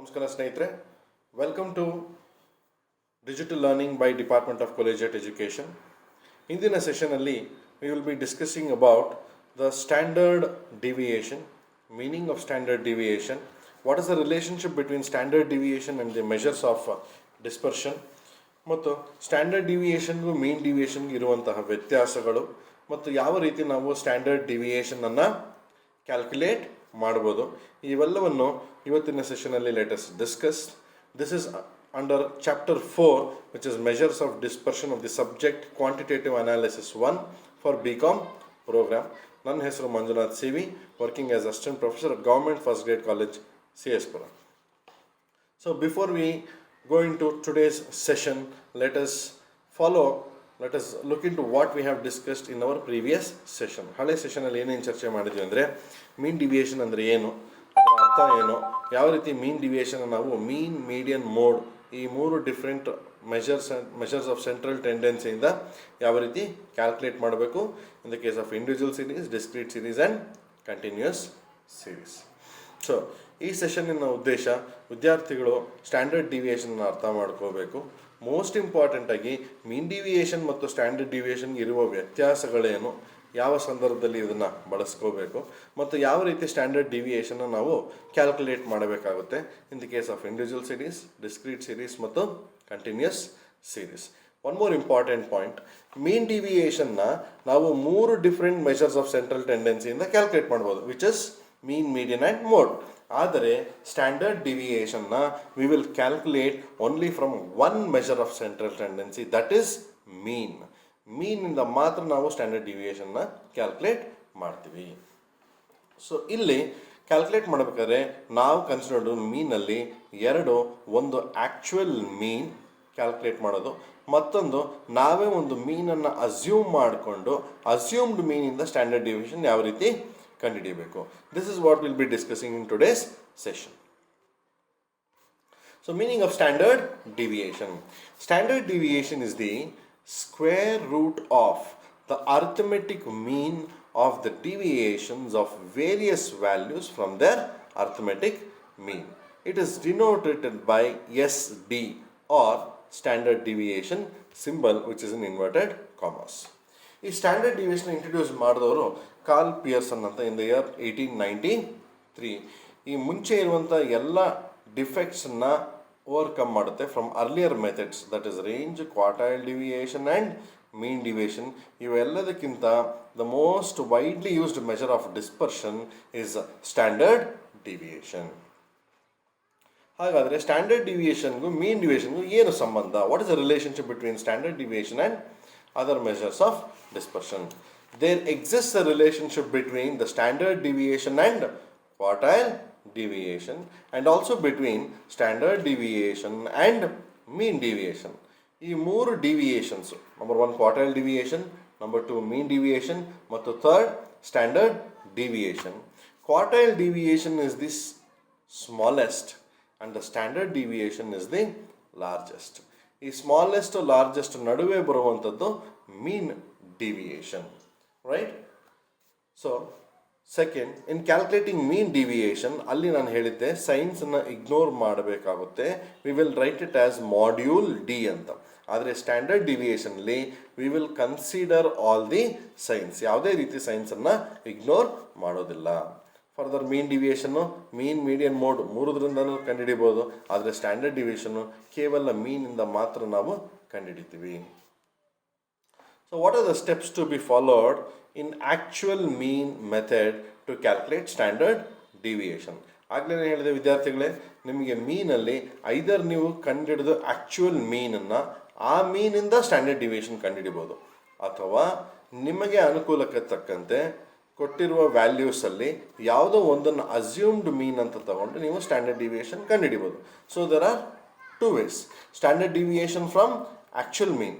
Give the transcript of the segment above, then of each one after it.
ನಮಸ್ಕಾರ ಸ್ನೇಹಿತರೆ, welcome to digital learning by department of collegiate education. ಇಂದಿನ ಸೆಷನಲ್ಲಿ we will be discussing about the standard deviation, meaning of standard deviation, what is the relationship between standard deviation and the measures of dispersion, ಮತ್ತು standard ಡಿವಿಯೇಷನ್ಗೂ mean ಡಿವಿಯೇಷನ್ಗೂ ಇರುವಂತಹ ವ್ಯತ್ಯಾಸಗಳು, ಮತ್ತು ಯಾವ ರೀತಿ ನಾವು ಸ್ಟ್ಯಾಂಡರ್ಡ್ ಡಿವಿಯೇಷನನ್ನು ಕ್ಯಾಲ್ಕುಲೇಟ್ ಮಾಡ್ಬೋದು, ಇವೆಲ್ಲವನ್ನು ಇವತ್ತಿನ ಸೆಷನಲ್ಲಿ let's discuss. This is under chapter 4, which is measures of dispersion of the subject quantitative analysis 1 for BCom programme. ನನ್ನ ಹೆಸರು Manjunath CV, working as assistant professor at government first grade college CS Pura. So before we go into today's session, let us look into what we have discussed in our previous session. ಹಳೆ ಸೆಷನಲ್ಲಿ ಏನೇನು ಚರ್ಚೆ ಮಾಡಿದ್ವಿ ಅಂದರೆ, ಮೀನ್ deviation ಅಂದರೆ ಏನು, ಅದರ ಅರ್ಥ ಏನು, ಯಾವ ರೀತಿ ಮೀನ್ ಡಿವಿಯೇಷನ್ ನಾವು ಮೀನ್, ಮೀಡಿಯನ್, ಮೋಡ್ ಈ ಮೂರು ಡಿಫ್ರೆಂಟ್ ಮೆಷರ್ಸ್ ಆಫ್ ಸೆಂಟ್ರಲ್ ಟೆಂಡೆನ್ಸಿಯಿಂದ ಯಾವ ರೀತಿ ಕ್ಯಾಲ್ಕುಲೇಟ್ ಮಾಡಬೇಕು in the case of individual series, discrete series and continuous series. So ಈ ಸೆಷನ್ನಿನ ಉದ್ದೇಶ ವಿದ್ಯಾರ್ಥಿಗಳು ಸ್ಟ್ಯಾಂಡರ್ಡ್ ಡಿವಿಯೇಷನ್ನ ಅರ್ಥ ಮಾಡ್ಕೋಬೇಕು. ಮೋಸ್ಟ್ ಇಂಪಾರ್ಟೆಂಟಾಗಿ ಮೀನ್ ಡಿವಿಯೇಷನ್ ಮತ್ತು ಸ್ಟ್ಯಾಂಡರ್ಡ್ ಡಿವಿಯೇಷನ್ಗೆ ಇರುವ ವ್ಯತ್ಯಾಸಗಳೇನು, ಯಾವ ಸಂದರ್ಭದಲ್ಲಿ ಇದನ್ನು ಬಳಸ್ಕೋಬೇಕು, ಮತ್ತು ಯಾವ ರೀತಿ ಸ್ಟ್ಯಾಂಡರ್ಡ್ ಡಿವಿಯೇಷನ್ನ ನಾವು ಕ್ಯಾಲ್ಕುಲೇಟ್ ಮಾಡಬೇಕಾಗುತ್ತೆ in the case of individual series, discrete series ಮತ್ತು continuous series. One more important point, mean ಡಿವಿಯೇಷನ್ನ ನಾವು 3 ಡಿಫ್ರೆಂಟ್ ಮೆಷರ್ಸ್ ಆಫ್ ಸೆಂಟ್ರಲ್ ಟೆಂಡೆನ್ಸಿಯಿಂದ ಕ್ಯಾಲ್ಕುಲೇಟ್ ಮಾಡ್ಬೋದು, which is mean, median and mode. ಆದರೆ ಸ್ಟ್ಯಾಂಡರ್ಡ್ ಡಿವಿಯೇಷನ್ನ we will calculate only from one measure of central tendency, that is mean. ಮೀನಿಂದ ಮಾತ್ರ ನಾವು standard ಡಿವಿಯೇಷನ್ನ ಕ್ಯಾಲ್ಕುಲೇಟ್ ಮಾಡ್ತೀವಿ. ಸೊ ಇಲ್ಲಿ ಕ್ಯಾಲ್ಕುಲೇಟ್ ಮಾಡಬೇಕಾದ್ರೆ ನಾವು ಕನ್ಸಿಡರ್ಡ್ ಮೀನಲ್ಲಿ ಒಂದು ಆ್ಯಕ್ಚುಯಲ್ ಮೀನ್ ಕ್ಯಾಲ್ಕುಲೇಟ್ ಮಾಡೋದು, ಮತ್ತೊಂದು ನಾವೇ ಒಂದು ಮೀನನ್ನು ಅಸ್ಯೂಮ್ ಮಾಡಿಕೊಂಡು ಅಸ್ಯೂಮ್ಡ್ ಮೀನಿಂದ ಸ್ಟ್ಯಾಂಡರ್ಡ್ ಡಿವಿಯೇಷನ್ ಯಾವ ರೀತಿ ಕಂಡುಹಿಡಿಯಬೇಕು. This is what will be discussing in today's session. So meaning of standard deviation. Standard deviation is the square root of the arithmetic mean of the deviations of various values from their arithmetic mean. It is denoted by SD or standard deviation symbol, which is in inverted commas. ಈ standard deviation introduce ಮಾಡಿದವರು Karl Pearson ಅಂತ in the year 1893. ಈ ಮುಂಚೆ ಇರುವಂಥ ಎಲ್ಲ ಡಿಫೆಕ್ಟ್ಸನ್ನು overcome ಮಾಡುತ್ತೆ from earlier methods, that is range, quartile deviation and mean deviation. ಇವೆಲ್ಲದಕ್ಕಿಂತ the most widely used measure of dispersion is standard deviation. ಹಾಗಾದರೆ ಸ್ಟ್ಯಾಂಡರ್ಡ್ ಡಿವಿಯೇಷನ್ಗೂ ಮೀನ್ ಡಿವಿಯೇಷನ್ಗೂ ಏನು ಸಂಬಂಧ? What is the relationship between standard deviation and other measures of dispersion? There exists a relationship between the standard deviation and quartile deviation, and also between standard deviation and mean deviation. ಈ 3 deviations, number 1 quartile deviation, number 2 mean deviation, ಮತ್ತು 3rd standard deviation. Quartile deviation is the smallest and the standard deviation is the largest. ಈ smallest largest ನಡುವೆ ಬರುವಂಥದ್ದು mean deviation, right? So second, in calculating mean deviation ಅಲ್ಲಿ ನಾನು ಹೇಳಿದ್ದೆ ಸೈನ್ಸನ್ನು ignore ಮಾಡಬೇಕಾಗುತ್ತೆ. We will write it as module D ಅಂತ. ಆದರೆ ಸ್ಟ್ಯಾಂಡರ್ಡ್ ಡಿವಿಯೇಷನ್ಲಿ we will consider all the signs, ಯಾವುದೇ ರೀತಿ ಸೈನ್ಸನ್ನು ಇಗ್ನೋರ್ ಮಾಡೋದಿಲ್ಲ. ಫರ್ದರ್ ಮೀನ್ ಡಿವಿಯೇಷನ್ನು ಮೀನ್, ಮೀಡಿಯನ್, ಮೋಡ್ 3ರಿಂದನೂ ಕಂಡುಹಿಡಿಬೋದು, ಆದರೆ ಸ್ಟ್ಯಾಂಡರ್ಡ್ ಡಿವಿಯೇಷನ್ನು ಕೇವಲ ಮೀನಿಂದ ಮಾತ್ರ ನಾವು ಕಂಡುಹಿಡಿತೀವಿ. So what are the steps to be followed in actual mean method to calculate standard deviation? ಆಗಲೇ ಹೇಳಿದೆ ವಿದ್ಯಾರ್ಥಿಗಳೇ, ನಿಮಗೆ ಮೀನಲ್ಲಿ ಐದರ್ ನೀವು ಕಂಡುಹಿಡಿದು ಆ್ಯಕ್ಚುಯಲ್ ಮೀನನ್ನು ಆ ಮೀನಿಂದ ಸ್ಟ್ಯಾಂಡರ್ಡ್ ಡಿವಿಯೇಷನ್ ಕಂಡುಹಿಡಿಬೋದು, ಅಥವಾ ನಿಮಗೆ ಅನುಕೂಲಕ್ಕೆ ತಕ್ಕಂತೆ ಕೊಟ್ಟಿರುವ ವ್ಯಾಲ್ಯೂಸಲ್ಲಿ ಯಾವುದೋ ಒಂದನ್ನು ಅಸ್ಯೂಮ್ಡ್ ಮೀನ್ ಅಂತ ತಗೊಂಡು ನೀವು ಸ್ಟ್ಯಾಂಡರ್ಡ್ ಡಿವಿಯೇಷನ್ ಕಂಡುಹಿಡಿಬೋದು. So there are 2 ways: standard deviation from actual mean,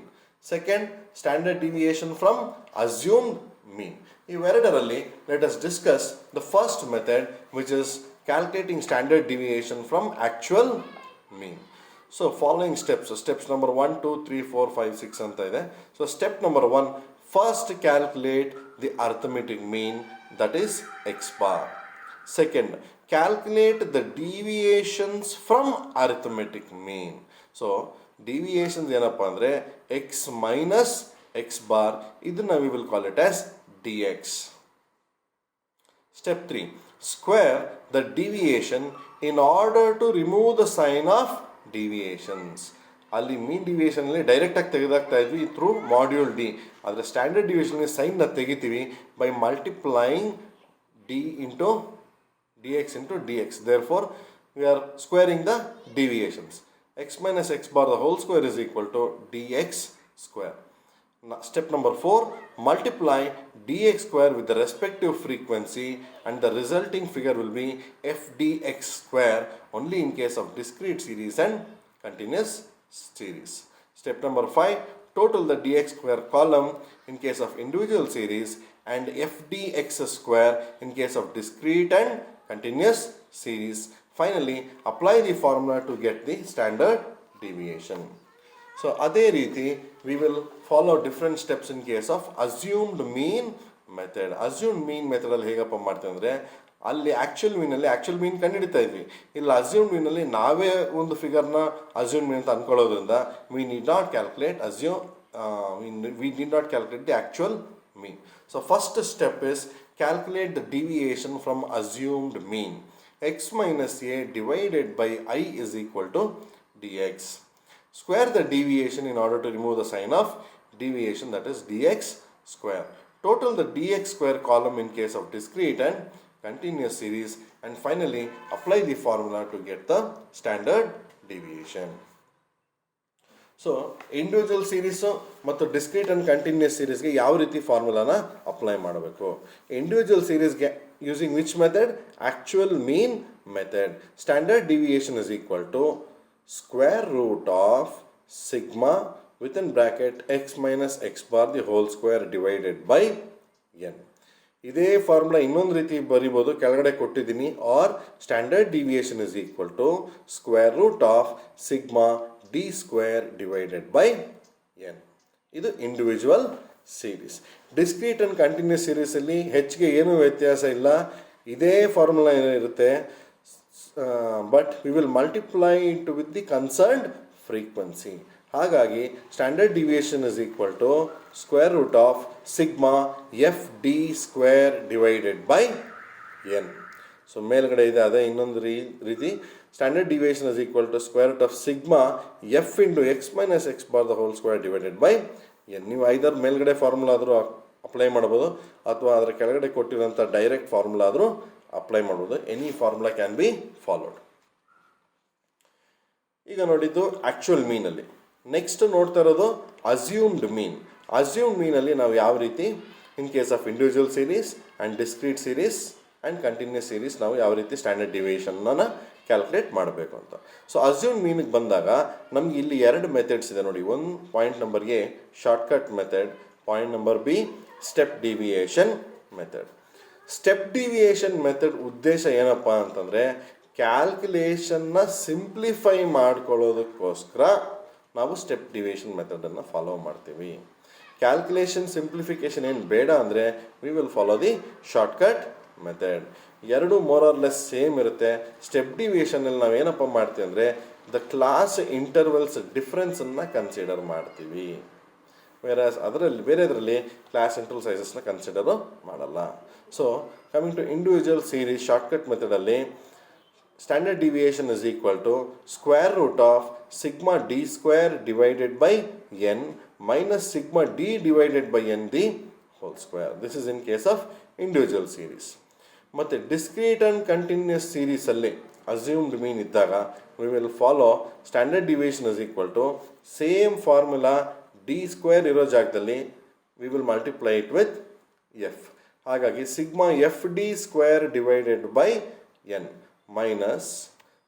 second standard deviation from assumed mean. ಇವೆರಡರಲ್ಲಿ let us discuss the first method, which is calculating standard deviation from actual mean. So following steps number 1, 2, 3, 4, 5, 6 ಅಂತ ಇದೆ. So step number 1, first calculate the arithmetic mean, that is x bar. Second, calculate the deviations from arithmetic mean. So deviations ಏನಪ್ಪ ಅಂದರೆ x minus x bar, ಇದನ್ನ we will call it as dx. Step 3, square the deviation in order to remove the sign of deviations. ಅಲ್ಲಿ ಮೀನ್ ಡಿವಿಯೇಷನಲ್ಲಿ ಡೈರೆಕ್ಟಾಗಿ ತೆಗೆದಾಕ್ತಾ ಇದ್ವಿ through module d, ಆದರೆ standard ಡಿವಿಯೇಷನ್ಗೆ ಸೈನ್ನ ತೆಗಿತೀವಿ by multiplying d into d x into d x. Therefore we are squaring the ಡಿವಿಯೇಷನ್ಸ್. x minus x bar the whole square is equal to dx square. Step number 4, multiply dx square with the respective frequency and the resulting figure will be f dx square only in case of discrete series and continuous series. Step number 5, total the dx square column in case of individual series and f dx square in case of discrete and continuous series. Finally, apply the formula to get the standard deviation. So, ಅದೇ ರೀತಿ we will follow different steps in case of assumed mean method. Assumed mean method ಅಲ್ಲಿ ಹೇಗಪ್ಪ ಮಾಡ್ತೀವಿ ಅಂದರೆ ಅಲ್ಲಿ actual ಮೀನ್ ಕಂಡುಹಿಡಿತಾ ಇದ್ವಿ. ಇಲ್ಲಿ assumed ಮೀನಲ್ಲಿ ನಾವೇ ಒಂದು ಫಿಗರ್ನ ಅಸ್ಯೂಮ್ಡ್ ಮೀನ್ ಅಂತ ಅಂದ್ಕೊಳ್ಳೋದ್ರಿಂದ we need not calculate the actual mean. So, first step is calculate the deviation from assumed mean. X minus a divided by I is equal to dx. Square the deviation in order to remove the sign of deviation, that is dx square. Total the dx square column in case of discrete and continuous series, and finally apply the formula to get the standard deviation. So individual series ಮತ್ತು discrete and continuous ಸೀರೀಸ್ಗೆ ಯಾವ ರೀತಿ ಫಾರ್ಮುಲಾನ apply ಮಾಡಬೇಕು? Individual ಸೀರೀಸ್ಗೆ using which method? Actual mean method. Standard deviation is equal to square root of sigma within bracket x minus x bar the whole square divided by n. ಇದೇ formula ಇನ್ನೊಂದು ರೀತಿ ಬರಿಬೋದು, ಕೆಳಗಡೆ ಕೊಟ್ಟಿದ್ದೀನಿ. Or standard deviation is equal to square root of sigma d square divided by n. ಇದು individual series. Discrete and continuous ಸೀರೀಸಲ್ಲಿ ಹೆಚ್ಚಿಗೆ ಏನೂ ವ್ಯತ್ಯಾಸ ಇಲ್ಲ, ಇದೇ ಫಾರ್ಮುಲಾ ಇರುತ್ತೆ. But we will multiply it with the concerned frequency. ಹಾಗಾಗಿ standard deviation is equal to square root of sigma f d square divided by n. So ಮೇಲ್ಗಡೆ ಇದೆ ಅದೇ ಇನ್ನೊಂದು ರೀತಿ. Standard deviation is equal to square root of sigma f into x minus x bar the whole square divided by n. ನೀವು either ಮೇಲ್ಗಡೆ formula ಆದರೂ apply ಮಾಡ್ಬೋದು, ಅಥವಾ ಅದರ ಕೆಳಗಡೆ ಕೊಟ್ಟಿರೋಂಥ ಡೈರೆಕ್ಟ್ ಫಾರ್ಮುಲಾ ಆದರೂ ಅಪ್ಲೈ ಮಾಡ್ಬೋದು. Any formula can be followed. ಈಗ ನೋಡಿದ್ದು ಆ್ಯಕ್ಚುಯಲ್ ಮೀನಲ್ಲಿ. ನೆಕ್ಸ್ಟ್ ನೋಡ್ತಾ ಇರೋದು ಅಸ್ಯೂಮ್ಡ್ ಮೀನ್. ಅಸ್ಯೂಮ್ಡ್ ಮೀನಲ್ಲಿ ನಾವು ಯಾವ ರೀತಿ in case of individual series and discrete series and continuous series ನಾವು ಯಾವ ರೀತಿ ಸ್ಟ್ಯಾಂಡರ್ಡ್ ಡಿವಿಯೇಷನ್ನ ಕ್ಯಾಲ್ಕುಲೇಟ್ ಮಾಡಬೇಕು ಅಂತ. ಸೊ ಅಸ್ಯೂಮ್ಡ್ ಮೀನಿಗೆ ಬಂದಾಗ ನಮ್ಗೆ ಇಲ್ಲಿ ಎರಡು ಮೆಥಡ್ಸ್ ಇದೆ ನೋಡಿ. ಒಂದು point number A shortcut method, point number B step deviation method. Step deviation method ಉದ್ದೇಶ ಏನಪ್ಪ ಅಂತಂದರೆ ಕ್ಯಾಲ್ಕುಲೇಷನ್ನ ಸಿಂಪ್ಲಿಫೈ ಮಾಡ್ಕೊಳ್ಳೋದಕ್ಕೋಸ್ಕರ ನಾವು ಸ್ಟೆಪ್ ಡಿವಿಯೇಷನ್ ಮೆಥಡನ್ನು ಫಾಲೋ ಮಾಡ್ತೀವಿ. ಕ್ಯಾಲ್ಕುಲೇಷನ್ ಸಿಂಪ್ಲಿಫಿಕೇಷನ್ ಏನು ಬೇಡ ಅಂದರೆ we will follow the shortcut method. ಎರಡು ಮೋರ್ ಆರ್ ಲೆಸ್ ಸೇಮ್ ಇರುತ್ತೆ. ಸ್ಟೆಪ್ ಡಿವಿಯೇಷನಲ್ಲಿ ನಾವು ಏನಪ್ಪ ಮಾಡ್ತೀವಿ ಅಂದರೆ ದ ಕ್ಲಾಸ್ ಇಂಟರ್ವಲ್ಸ್ ಡಿಫ್ರೆನ್ಸನ್ನು ಕನ್ಸಿಡರ್ ಮಾಡ್ತೀವಿ. ಬೇರೆದರಲ್ಲಿ ಕ್ಲಾಸ್ ಇಂಟರ್ವಲ್ ಸೈಜಸ್ನ ಕನ್ಸಿಡರು ಮಾಡಲ್ಲ. So coming to individual series shortcut ಮೆಥಡಲ್ಲಿ standard deviation is equal to square root of sigma d square divided by n minus sigma d divided by n the whole square. This is in case of individual series. ಮತ್ತು discrete and continuous ಸೀರೀಸಲ್ಲಿ assumed mean ಇದ್ದಾಗ we will follow standard deviation is equal to same formula d square ಇರೋ ಜಾಗದಲ್ಲಿ we will multiply it with f. ಹಾಗಾಗಿ sigma f d square divided by n minus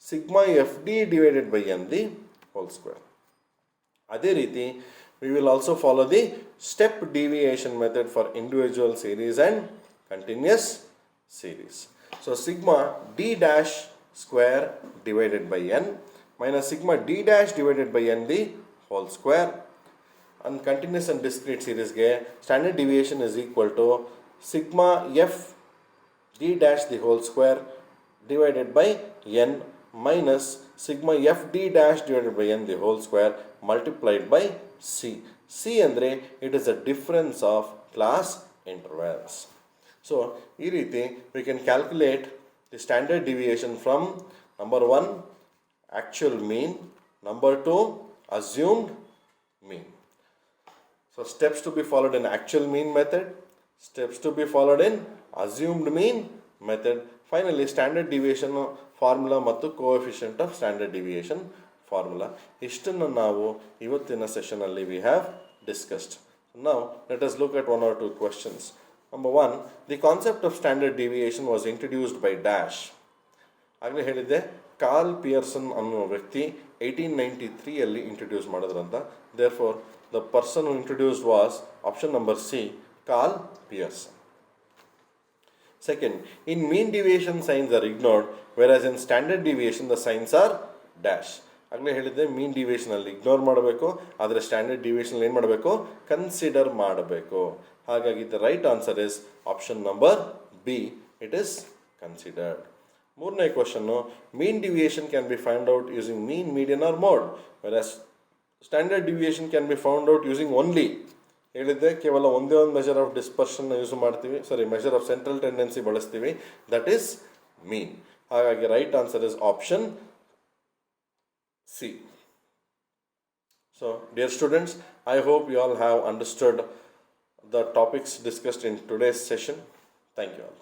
sigma f D divided by n the whole square. ಅದೇ ರೀತಿ we will also follow the step deviation method for individual series and continuous series. So sigma d dash square divided by n minus sigma d dash divided by n the whole square. And continuous and discrete series ge standard deviation is equal to sigma f d dash the whole square divided by n minus sigma f d dash divided by n the whole square multiplied by c. c ಅಂದರೆ it is a difference of class intervals. So ಈ ರೀತಿ we can calculate the standard deviation from number 1 actual mean, number 2 assumed mean. So steps to be followed in actual mean method, steps to be followed in assumed mean method, finally standard deviation formula ಮತ್ತು coefficient of standard deviation formula. ಇಷ್ಟನ್ನು ನಾವು ಇವತ್ತಿನ ಸೆಷನಲ್ಲಿ we have discussed. Now let us look at one or two questions. Number 1, the concept of standard deviation was introduced by dash. ಆಗಲೇ ಹೇಳಿದ್ದೆ Karl Pearson ಅನ್ನೋ ವ್ಯಕ್ತಿ 1893 introduce ಮಾಡಿದ್ರಂತ. Therefore the person who introduced was option number C, Karl Pearson. Second, in mean deviation signs are ignored whereas in standard deviation the signs are dash. ಆಗಲೇ ಹೇಳಿದ್ದೆ ಮೀನ್ ಡಿವಿಯೇಷನಲ್ಲಿ ignore ಮಾಡಬೇಕು, ಆದರೆ standard deviation ಏನು ಮಾಡಬೇಕು, consider ಮಾಡಬೇಕು. ಹಾಗಾಗಿ the right answer is option number B, it is considered. ಮೂರನೇ ಕ್ವಶನ್ನು, mean deviation can be find out using mean, median or mode, whereas standard deviation can be found out using only, ಹೇಳಿದ್ದೆ ಕೇವಲ ಒಂದೇ ಒಂದು measure of dispersion use ಮಾಡ್ತೀವಿ, measure of central tendency ಬಳಸ್ತೀವಿ, that is mean. ಹಾಗಾಗಿ right answer is option C. So dear students, I hope you all have understood the topics discussed in today's session. Thank you all.